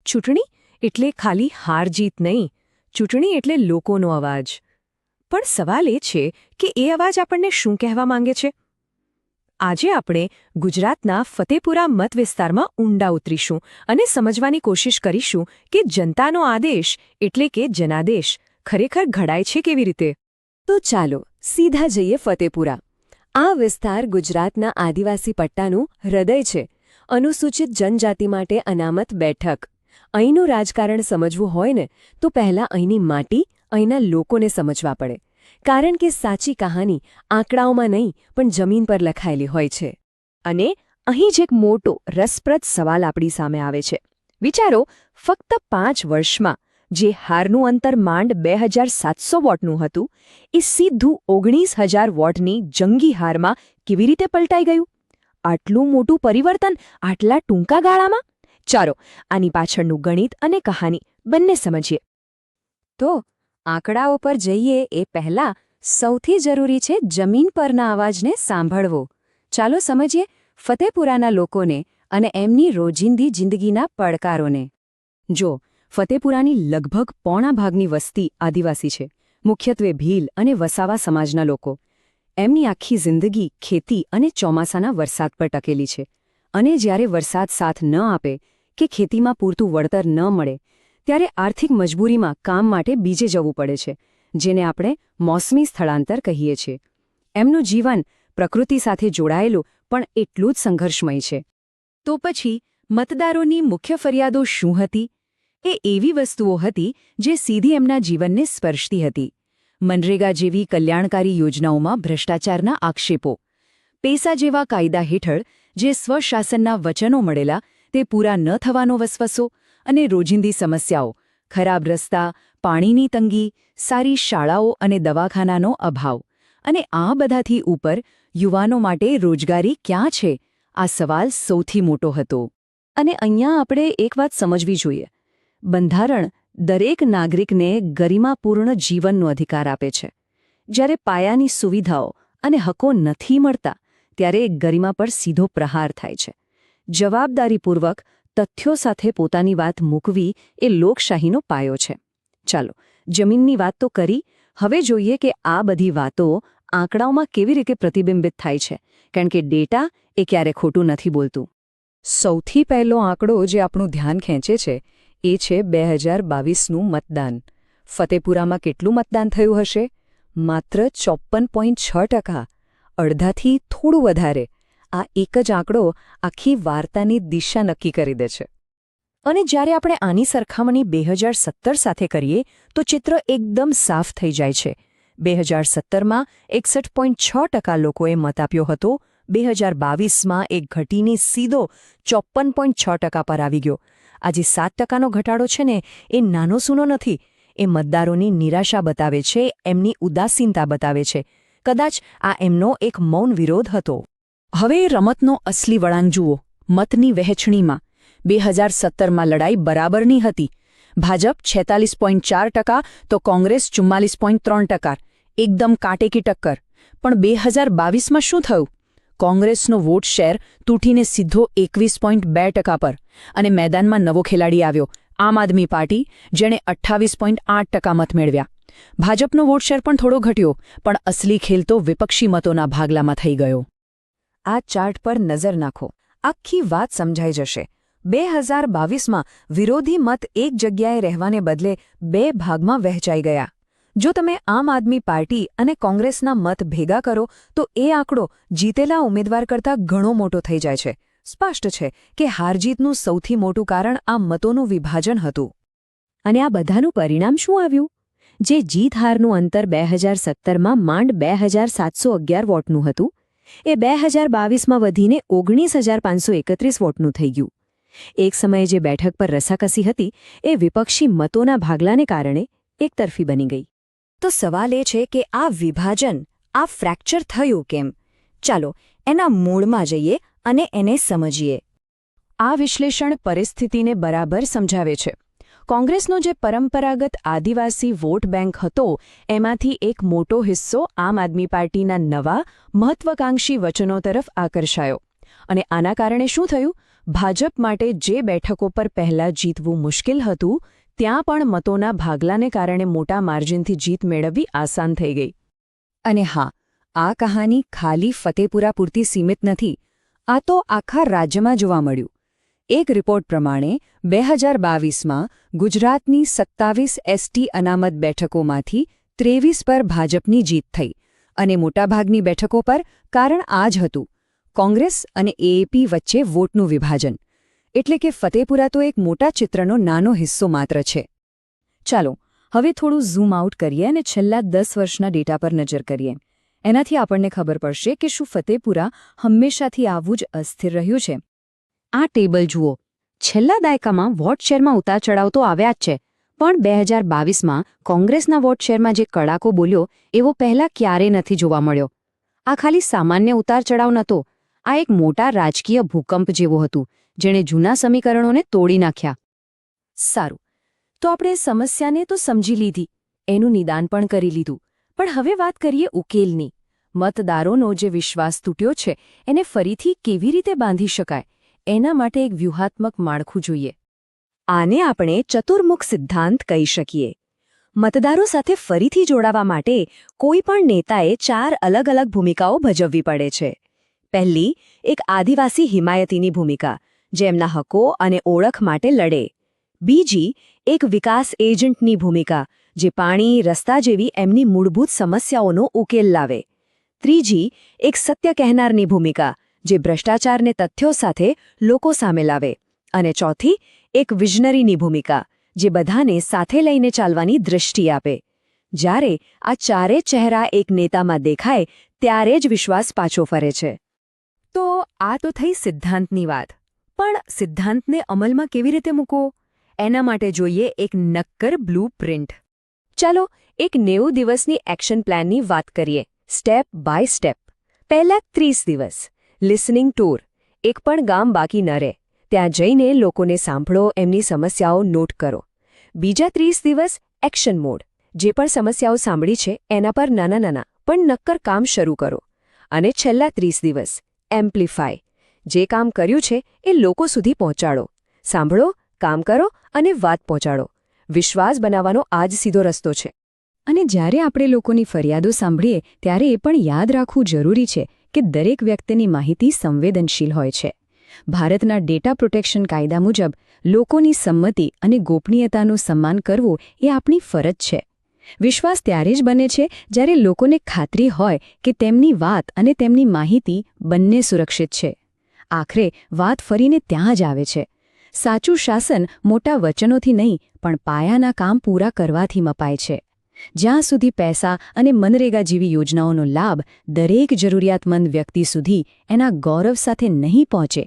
ચૂંટણી એટલે ખાલી હાર-જીત નહીં, ચૂંટણી એટલે લોકોનો અવાજ. પણ સવાલ એ છે કે એ અવાજ આપણને શું કહેવા માંગે છે? આજે આપણે ગુજરાતના ફતેપુરા મત વિસ્તારમાં ઊંડા ઉતરીશું અને સમજવાની કોશિશ કરીશું કે જનતાનો આદેશ એટલે કે જનાદેશ ખરેખર ઘડાય છે કેવી રીતે. તો ચાલો સીધા જઈએ ફતેપુરા. આ વિસ્તાર ગુજરાતના આદિવાસી પટ્ટાનું હૃદય છે. અનુસૂચિત જનજાતિ માટે અનામત બેઠક. અહીંનું રાજકારણ સમજવું હોય ને તો પહેલાં અહીંની માટી, અહીંના લોકોને સમજવા પડે. કારણ કે સાચી કહાની આંકડાઓમાં નહીં પણ જમીન પર લખાયેલી હોય છે. અને અહીં જ એક મોટો રસપ્રદ સવાલ આપણી સામે આવે છે. વિચારો, ફક્ત 5 વર્ષમાં જે હારનું અંતર માંડ 2700 વોટનું હતું એ સીધું 19,000 વોટની જંગી હારમાં કેવી રીતે પલટાઈ ગયું? આટલું મોટું પરિવર્તન આટલા ટૂંકા ગાળામાં? ચાલો આની પાછળનું ગણિત અને કહાની બંને સમજીએ. તો આંકડાઓ પર જઈએ એ પહેલાં સૌથી જરૂરી છે જમીન પરના અવાજને સાંભળવો. ચાલો સમજીએ ફતેપુરાના લોકોને અને એમની રોજિંદી જિંદગીના પડકારોને. જો ફતેપુરાની લગભગ પોણા ભાગની વસ્તી આદિવાસી છે, મુખ્યત્વે ભીલ અને વસાવા સમાજના લોકો. એમની આખી જિંદગી ખેતી અને ચોમાસાના વરસાદ પર ટકેલી છે. અને જ્યારે વરસાદ સાથ ન આપે કે ખેતીમાં પૂરતું વળતર ન મળે ત્યારે આર્થિક મજબૂરીમાં કામ માટે બીજે જવું પડે છે, જેને આપણે મોસમી સ્થળાંતર કહીએ છીએ. એમનું જીવન પ્રકૃતિ સાથે જોડાયેલું પણ એટલું જ સંઘર્ષમય છે. તો પછી મતદારોની મુખ્ય ફરિયાદો શું હતી? એ એવી વસ્તુઓ હતી જે સીધી એમના જીવનને સ્પર્શતી હતી. મનરેગા જેવી કલ્યાણકારી યોજનાઓમાં ભ્રષ્ટાચારના આક્ષેપો, પૈસા જેવા કાયદા હેઠળ જે સ્વશાસનના વચનો મળેલા તે પૂરા ન થવાનો વસવસો અને રોજિંદી સમસ્યાઓ, ખરાબ રસ્તા, પાણીની તંગી, સારી શાળાઓ અને દવાખાનાનો અભાવ. અને આ બધાથી ઉપર યુવાનો માટે રોજગારી ક્યાં છે? આ સવાલ સૌથી મોટો હતો. અને અહીંયા આપણે એક વાત સમજવી જોઈએ. બંધારણ દરેક નાગરિકને ગરિમાપૂર્ણ જીવનનો અધિકાર આપે છે. જ્યારે પાયાની સુવિધાઓ અને હકો નથી મળતા ત્યારે ગરિમા પર સીધો પ્રહાર થાય છે. જવાબદારીપૂર્વક તથ્યો સાથે પોતાની વાત મૂકવી એ લોકશાહીનો પાયો છે. ચાલો જમીનની વાત તો કરી, હવે જોઈએ કે આ બધી વાતો આંકડાઓમાં કેવી રીતે પ્રતિબિંબિત થાય છે, કારણ કે ડેટા એ ક્યારે ખોટું નથી બોલતું. સૌથી પહેલો આંકડો જે આપણું ધ્યાન ખેંચે છે એ છે 2022નું મતદાન. ફતેપુરામાં કેટલું મતદાન થયું હશે? માત્ર 54.6%. અડધાથી થોડું વધારે. આ એક જ આંકડો આખી વાર્તાની દિશા નક્કી કરી દે છે. અને જ્યારે આપણે આની સરખામણી 2017 સાથે કરીએ તો ચિત્ર એકદમ સાફ થઈ જાય છે. 2017માં 61.6% લોકોએ મત આપ્યો હતો. 2022માં એક ઘટીને સીધો 54.6% પર આવી ગયો. આ જે 7%નો ઘટાડો છે ને એ નાનો સૂનો નથી. એ મતદારોની નિરાશા બતાવે છે, એમની ઉદાસીનતા બતાવે છે. કદાચ આ એમનો એક મૌન વિરોધ હતો. હવે રમતનો અસલી વળાંક જુઓ. મતની વહેંચણીમાં 2017માં લડાઈ બરાબરની હતી. ભાજપ 46.4% તો કોંગ્રેસ 44.3%. એકદમ કાંટેકી ટક્કર. પણ 2022માં શું થયું? કોંગ્રેસનો વોટ શેર તૂટીને સીધો 21.2% પર. અને મેદાનમાં નવો ખેલાડી આવ્યો, આમ આદમી પાર્ટી, જેણે 28.8% મત મેળવ્યા. ભાજપનો વોટ શેર પણ થોડો ઘટ્યો, પણ અસલી ખેલ તો વિપક્ષી મતોના ભાગલામાં થઈ ગયો. આ ચાર્ટ પર નજર નાખો, આખી વાત સમજાઈ જશે. 2022માં વિરોધી મત એક જગ્યાએ રહેવાને બદલે 2 ભાગમાં વહેંચાઈ ગયા. જો તમે આમ આદમી પાર્ટી અને કોંગ્રેસના મત ભેગા કરો તો એ આંકડો જીતેલા ઉમેદવાર કરતાં ઘણો મોટો થઈ જાય છે. સ્પષ્ટ છે કે હારજીતનું સૌથી મોટું કારણ આ મતોનું વિભાજન હતું. અને આ બધાનું પરિણામ શું આવ્યું? જે જીત-હારનું અંતર 2017માં માંડ 2711 વોટનું હતું એ 2022માં વધીને 19,531 વોટનું થઈ ગયું. એક સમયે જે બેઠક પર રસાકસી હતી એ વિપક્ષી મતોના ભાગલાને કારણે એકતરફી બની ગઈ. તો સવાલ એ છે કે આ વિભાજન, આ ફ્રેક્ચર થયું કેમ? ચાલો એના મૂળમાં જઈએ અને એને સમજીએ. આ વિશ્લેષણ પરિસ્થિતિને બરાબર સમજાવે છે. કોંગ્રેસનો જે પરંપરાગત આદિવાસી વોટ બેંક હતો એમાંથી એક મોટો હિસ્સો આમ આદમી પાર્ટીના નવા મહત્વાકાંક્ષી વચનો તરફ આકર્ષાયો. અને આના કારણે શું થયું? ભાજપ માટે જે બેઠકો પર પહેલાં જીતવું મુશ્કેલ હતું ત્યાં પણ મતોના ભાગલાને કારણે મોટા માર્જિનથી જીત મેળવવી આસાન થઈ ગઈ. અને હા, આ કહાની ખાલી ફતેપુરા પૂરતી સીમિત નથી. આ તો આખા રાજ્યમાં જોવા મળ્યું. એક રિપોર્ટ પ્રમાણે 2022માં ગુજરાતની 27 એસટી અનામત બેઠકોમાંથી 23 પર ભાજપની જીત થઈ અને મોટાભાગની બેઠકો પર કારણ આ જ હતું, કોંગ્રેસ અને એએપી વચ્ચે વોટનું વિભાજન. એટલે કે ફતેપુરા તો એક મોટા ચિત્રનો નાનો હિસ્સો માત્ર છે. ચાલો હવે થોડું ઝૂમ આઉટ કરીએ અને છેલ્લા 10 વર્ષના ડેટા પર નજર કરીએ. એનાથી આપણને ખબર પડશે કે શું ફતેપુરા હંમેશાથી આવું જ અસ્થિર રહ્યું છે. આ ટેબલ જુઓ. છેલ્લા દાયકામાં વોટ શેરમાં ઉતાર ચઢાવ તો આવ્યા જ છે, પણ 2022માં કોંગ્રેસના વોટ શેરમાં જે કડાકો બોલ્યો એવો પહેલાં ક્યારેય નથી જોવા મળ્યો. આ ખાલી સામાન્ય ઉતાર ચઢાવ નહોતો, આ એક મોટા રાજકીય ભૂકંપ જેવું હતું જેણે જૂના સમીકરણોને તોડી નાખ્યા. સારું, તો આપણે સમસ્યાને તો સમજી લીધી, એનું નિદાન પણ કરી લીધું, પણ હવે વાત કરીએ ઉકેલની. મતદારોનો જે વિશ્વાસ તૂટ્યો છે એને ફરીથી કેવી રીતે બાંધી શકાય, એના માટે એક વ્યૂહાત્મક માળખું જોઈએ. આને આપણે ચતુર્મુખ સિદ્ધાંત કહી શકીએ. મતદારો સાથે ફરીથી જોડાવા માટે કોઈ પણ નેતાએ 4 અલગ અલગ ભૂમિકાઓ ભજવવી પડે છે. પહેલી, એક આદિવાસી હિમાયતીની ભૂમિકા, જે એમના હકો અને ઓળખ માટે લડે. બીજી, એક વિકાસ એજન્ટની ભૂમિકા, જે પાણી, રસ્તા જેવી એમની મૂળભૂત સમસ્યાઓનો ઉકેલ લાવે. ત્રીજી, એક સત્ય કહેનારની ભૂમિકા, જે ભ્રષ્ટાચારને તથ્યો સાથે લોકો સામે લાવે. અને ચોથી, એક વિઝનરીની ભૂમિકા, જે બધાને સાથે લઈને ચાલવાની દૃષ્ટિ આપે. જ્યારે આ ચારે ચહેરા એક નેતામાં દેખાય ત્યારે જ વિશ્વાસ પાછો ફરે છે. તો આ તો થઈ સિદ્ધાંતની વાત, પણ સિદ્ધાંતને અમલમાં કેવી રીતે મૂકવો એના માટે જોઈએ એક નક્કર બ્લૂપ્રિન્ટ. ચાલો એક 90 દિવસની એક્શન પ્લાનની વાત કરીએ, સ્ટેપ બાય સ્ટેપ. પહેલા 30 દિવસ લિસનિંગ ટૂર. એક પણ ગામ બાકી ન રહે, ત્યાં જઈને લોકોને સાંભળો, એમની સમસ્યાઓ નોટ કરો. બીજા 30 દિવસ એક્શન મોડ. જે પણ સમસ્યાઓ સાંભળી છે એના પર નાના નાના પણ નક્કર કામ શરૂ કરો. અને છેલ્લા 30 દિવસ એમ્પ્લિફાય. જે કામ કર્યું છે એ લોકો સુધી પહોંચાડો. સાંભળો, કામ કરો અને વાત પહોંચાડો. વિશ્વાસ બનાવવાનો આ જ સીધો રસ્તો છે. અને જ્યારે આપણે લોકોની ફરિયાદો સાંભળીએ ત્યારે એ પણ યાદ રાખવું જરૂરી છે કે દરેક વ્યક્તિની માહિતી સંવેદનશીલ હોય છે. ભારતના ડેટા પ્રોટેક્શન કાયદા મુજબ લોકોની સંમતિ અને ગોપનીયતાનું સન્માન કરવું એ આપણી ફરજ છે. વિશ્વાસ ત્યારે જ બને છે જ્યારે લોકોને ખાતરી હોય કે તેમની વાત અને તેમની માહિતી બંને સુરક્ષિત છે. આખરે વાત ફરીને ત્યાં જ આવે છે. સાચું શાસન મોટા વચનોથી નહીં પણ પાયાના કામ પૂરા કરવાથી મપાય છે. જ્યાં સુધી પૈસા અને મનરેગા જેવી યોજનાઓનો લાભ દરેક જરૂરિયાતમંદ વ્યક્તિ સુધી એના ગૌરવ સાથે નહીં પહોંચે,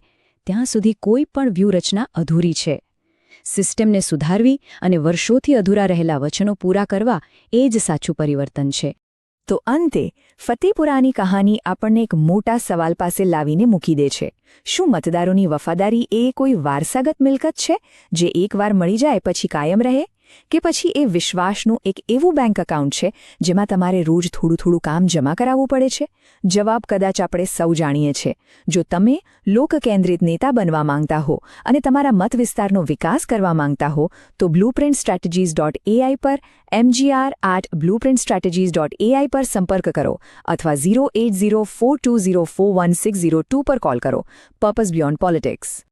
ત્યાં સુધી કોઈ પણ વ્યૂહરચના અધૂરી છે. સિસ્ટમને સુધારવી અને વર્ષોથી અધૂરા રહેલા વચનો પૂરા કરવા એ જ સાચું પરિવર્તન છે. તો અંતે ફતેપુરાની કહાની આપણને એક મોટા સવાલ પાસે લાવીને મૂકી દે છે. શું મતદારોની વફાદારી એ કોઈ વારસાગત મિલકત છે જે એકવાર મળી જાય પછી કાયમ રહે, કે પછી એ વિશ્વાસનું એક એવું બેંક એકાઉન્ટ છે જેમાં તમારે રોજ થોડું થોડું કામ જમા કરાવવું પડે છે? જવાબ કદાચ આપણે સૌ જાણીએ છીએ. જો તમે લોકકેન્દ્રિત નેતા બનવા માંગતા હો અને તમારા મત વિસ્તારનો વિકાસ કરવા માંગતા હો તો blueprintstrategies.ai પર mgr@blueprintstrategies.ai પર સંપર્ક કરો અથવા 08042041602 પર કોલ કરો. Purpose beyond politics.